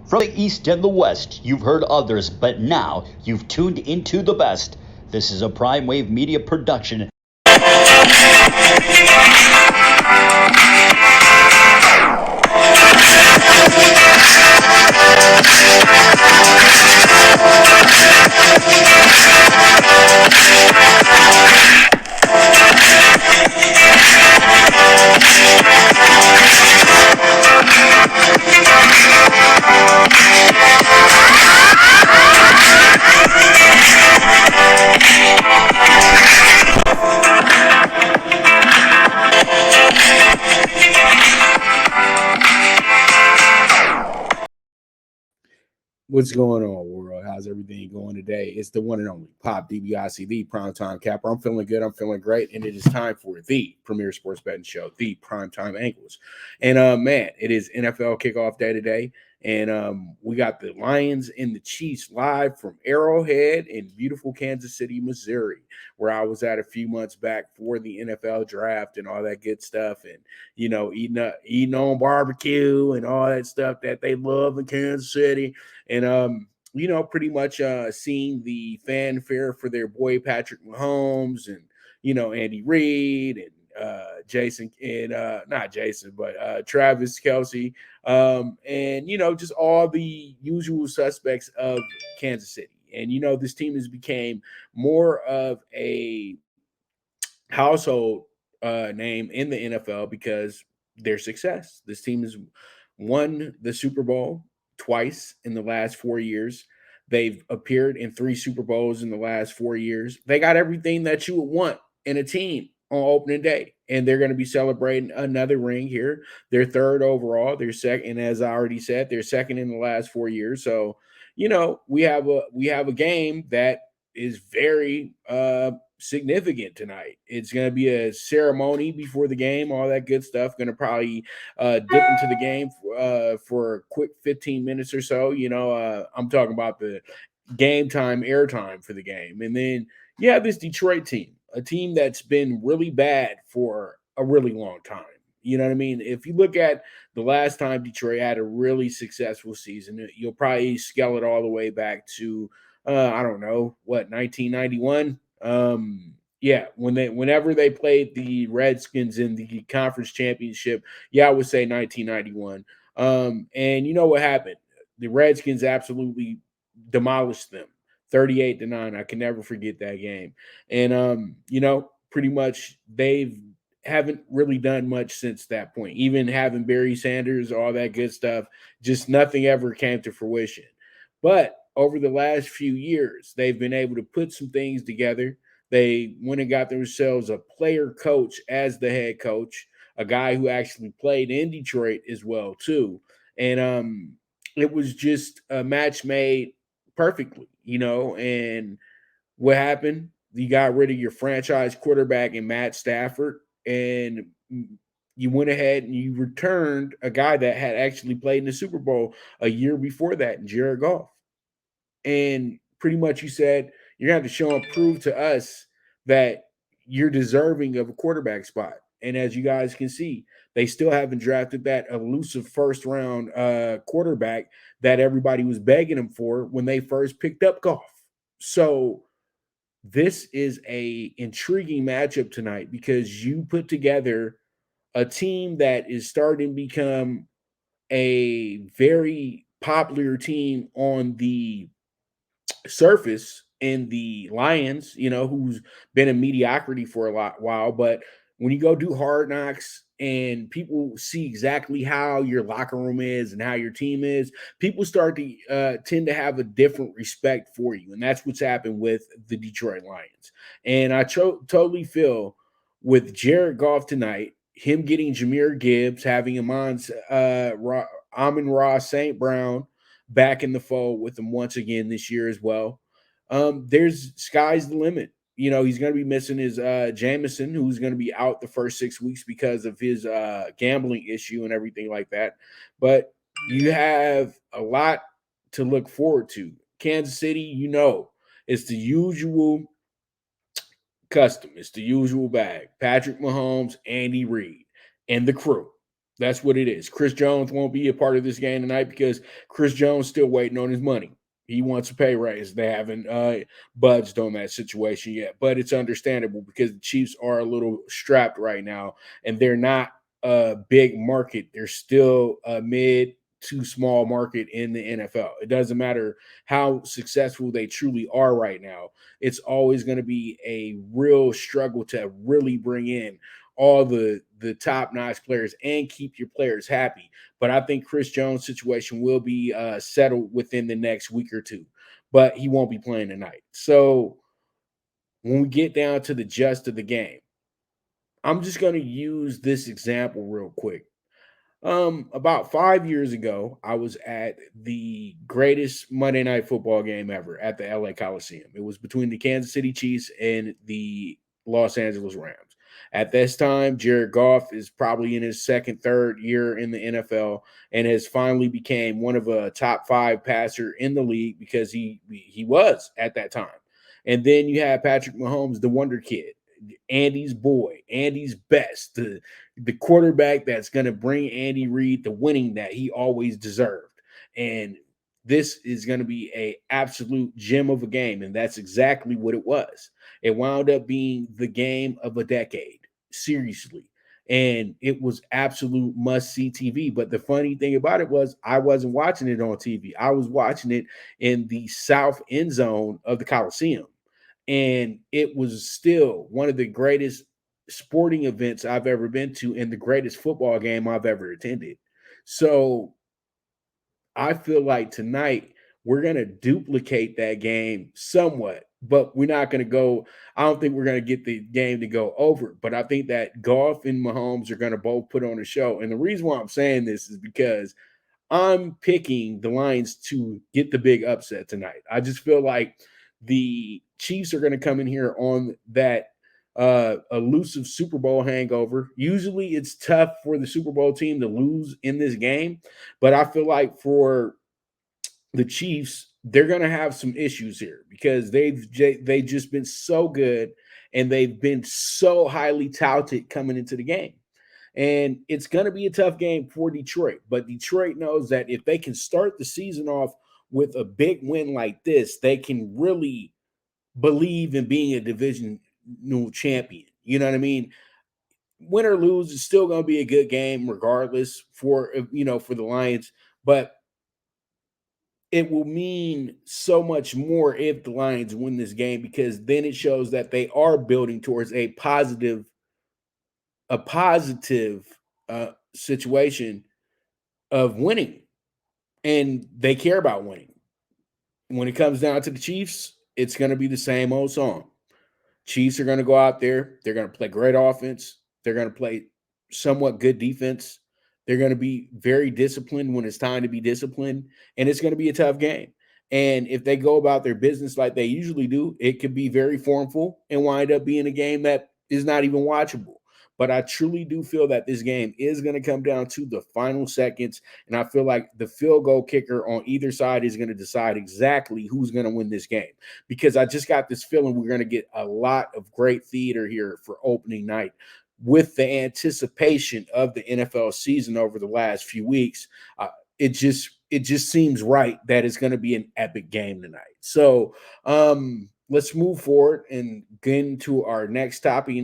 From the East and the West, you've heard others, but now you've tuned into the best. This is a Prime Wave Media production. What's going on, world? How's everything going today? It's the one and only Pop Dibiase, the primetime capper. I'm feeling good. I'm feeling great. And it is time for the premier sports betting show, the Primetime Angles. And man, it is NFL kickoff day today. And we got the Lions and the Chiefs live from Arrowhead in beautiful Kansas City, Missouri, where I was at a few months back for the NFL draft and all that good stuff. And, you know, eating on barbecue and all that stuff that they love in Kansas City. And pretty much seeing the fanfare for their boy Patrick Mahomes and, Andy Reid and Travis Kelce, and just all the usual suspects of Kansas City. And, this team has became more of a household name in the NFL because their success. This team has won the Super Bowl twice in the last 4 years. They've appeared in 3 Super Bowls in the last 4 years. They got everything that you would want in a team on opening day, and they're going to be celebrating another ring here. They're third overall. They're second, and as I already said, they're second in the last 4 years. So, we have a game that is very significant tonight. It's going to be a ceremony before the game, all that good stuff. Going to probably dip into the game for a quick 15 minutes or so. I'm talking about the game time, airtime for the game. And then you have this Detroit team, a team that's been really bad for a really long time. You know what I mean? If you look at the last time Detroit had a really successful season, you'll probably scale it all the way back to, 1991. Whenever they played the Redskins in the conference championship, I would say 1991. And you know what happened? The Redskins absolutely demolished them, 38-9. I can never forget that game. And pretty much they haven't really done much since that point. Even having Barry Sanders, all that good stuff, just nothing ever came to fruition. But over the last few years, they've been able to put some things together. They went and got themselves a player coach as the head coach, a guy who actually played in Detroit as well, too. And it was just a match made perfectly, and what happened? You got rid of your franchise quarterback in Matt Stafford, and you went ahead and you returned a guy that had actually played in the Super Bowl a year before that, Jared Goff. And pretty much you said, you're going to have to show and prove to us that you're deserving of a quarterback spot. And as you guys can see, they still haven't drafted that elusive first-round quarterback that everybody was begging them for when they first picked up Goff. So this is a intriguing matchup tonight because you put together a team that is starting to become a very popular team on the surface in the Lions, who's been in mediocrity for a while. But when you go do Hard Knocks and people see exactly how your locker room is and how your team is, people start to tend to have a different respect for you. And that's what's happened with the Detroit Lions. And I totally feel with Jared Goff tonight, him getting Jahmyr Gibbs, having Amon-Ra St. Brown back in the fold with him once again this year as well. There's sky's the limit. He's going to be missing his Jameson, who's going to be out the first 6 weeks because of his gambling issue and everything like that. But you have a lot to look forward to. Kansas City, it's the usual custom. It's the usual bag. Patrick Mahomes, Andy Reid, and the crew. That's what it is. Chris Jones won't be a part of this game tonight because Chris Jones still waiting on his money. He wants a pay raise. They haven't budged on that situation yet, but it's understandable because the Chiefs are a little strapped right now, and they're not a big market. They're still a mid to small market in the NFL. It doesn't matter how successful they truly are right now. It's always going to be a real struggle to really bring in all the top notch players and keep your players happy. But I think Chris Jones' situation will be settled within the next week or two, but he won't be playing tonight. So when we get down to the gist of the game, I'm just going to use this example real quick. About 5 years ago, I was at the greatest Monday Night Football game ever at the LA Coliseum. It was between the Kansas City Chiefs and the Los Angeles Rams. At this time, Jared Goff is probably in his second, third year in the NFL and has finally became one of a top 5 passer in the league because he was at that time. And then you have Patrick Mahomes, the Wonder Kid, Andy's boy, Andy's best, the quarterback that's going to bring Andy Reid the winning that he always deserved. And this is going to be a absolute gem of a game, and that's exactly what it was. It wound up being the game of a decade, seriously. And it was absolute must-see TV. But the funny thing about it was I wasn't watching it on TV. I was watching it in the south end zone of the Coliseum. And it was still one of the greatest sporting events I've ever been to and the greatest football game I've ever attended. So I feel like tonight we're going to duplicate that game somewhat, but we're not going to go. I don't think we're going to get the game to go over, but I think that Goff and Mahomes are going to both put on a show. And the reason why I'm saying this is because I'm picking the Lions to get the big upset tonight. I just feel like the Chiefs are going to come in here on that elusive Super Bowl hangover. Usually it's tough for the Super Bowl team to lose in this game, but I feel like for the Chiefs, they're going to have some issues here because they've just been so good and they've been so highly touted coming into the game. And it's going to be a tough game for Detroit, but Detroit knows that if they can start the season off with a big win like this, they can really believe in being a divisional champion. You know what I mean? Win or lose, it's still going to be a good game regardless for for the Lions, but it will mean so much more if the Lions win this game because then it shows that they are building towards a positive situation of winning, and they care about winning. When it comes down to the Chiefs, it's going to be the same old song. Chiefs are going to go out there. They're going to play great offense. They're going to play somewhat good defense. They're going to be very disciplined when it's time to be disciplined, and it's going to be a tough game. And if they go about their business like they usually do, it could be very formful and wind up being a game that is not even watchable. But I truly do feel that this game is going to come down to the final seconds. And I feel like the field goal kicker on either side is going to decide exactly who's going to win this game. Because I just got this feeling we're going to get a lot of great theater here for opening night with the anticipation of the NFL season over the last few weeks. It just seems right that it's going to be an epic game tonight. So let's move forward and get into our next topic.